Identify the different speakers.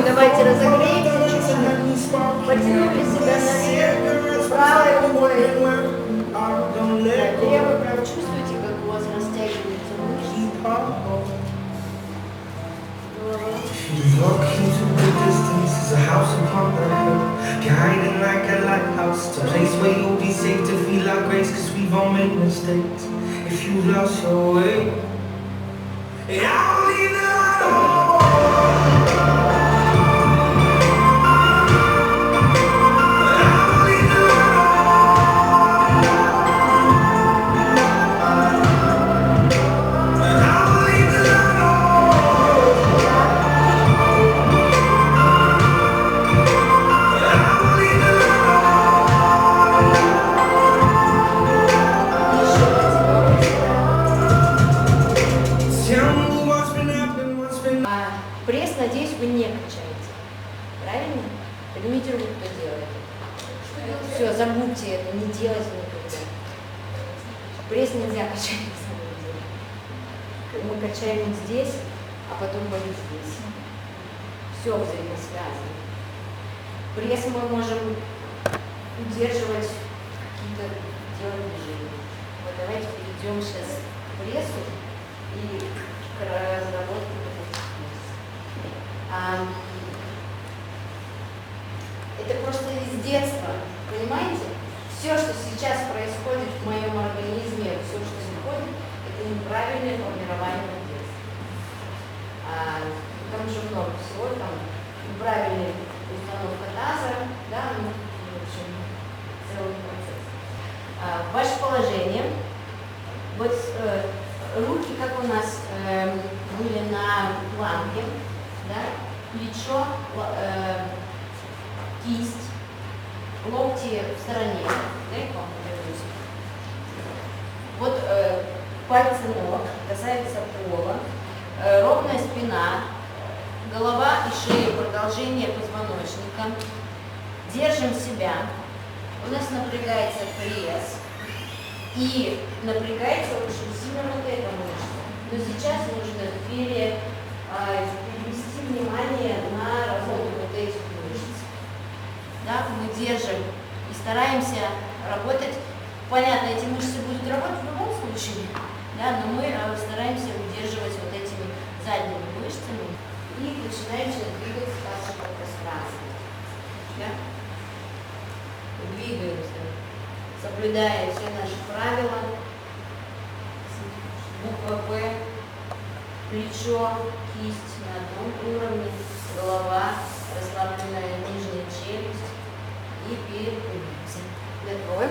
Speaker 1: Давайте разогреемся чуть-чуть. Потянули себя наверх. Правой рукой. Левой, прям чувствуете, как у вас растягиваются мышцы.
Speaker 2: Look into the distance is a house upon the hill, guiding like a lighthouse. It's a place where you'll be safe to feel our grace, cause we've all made mistakes. If you've lost your way, and I'll leave the light on.
Speaker 1: Пресс, надеюсь, вы не качаете. Правильно? Поднимите руку, кто делает. Все, забудьте это, не делайте никогда. Пресс нельзя качать на самом деле. Мы качаем вот здесь, а потом вот здесь. Все взаимосвязано. Пресс мы можем удерживать, какие-то делать движения. Вот давайте перейдем сейчас к прессу и к разработке. Это просто из детства, понимаете? Все, что сейчас происходит в моем организме, все, что заходит, это неправильное формирование в детстве. Там же много всего, там неправильная установка таза, да, ну, в общем, целый процесс. Ваше положение, вот руки, как у нас были на планке, да? Плечо, кисть, локти в стороне. Вот пальцы ног касаются пола, ровная спина, голова и шея, продолжение позвоночника. Держим себя. У нас напрягается пресс и напрягается очень сильно вот эта мышца. Но сейчас нужно перевести внимание на работу вот этих мышц. Да, мы держим и стараемся работать. Понятно, эти мышцы будут работать в любом случае, да, но мы стараемся удерживать вот этими задними мышцами и начинаем двигаться также по пространству. Да? Двигаемся, соблюдая все наши правила. Буква П. Плечо, кисть на одном уровне, голова, расслабленная нижняя челюсть и перепрыгиваемся. Готовы?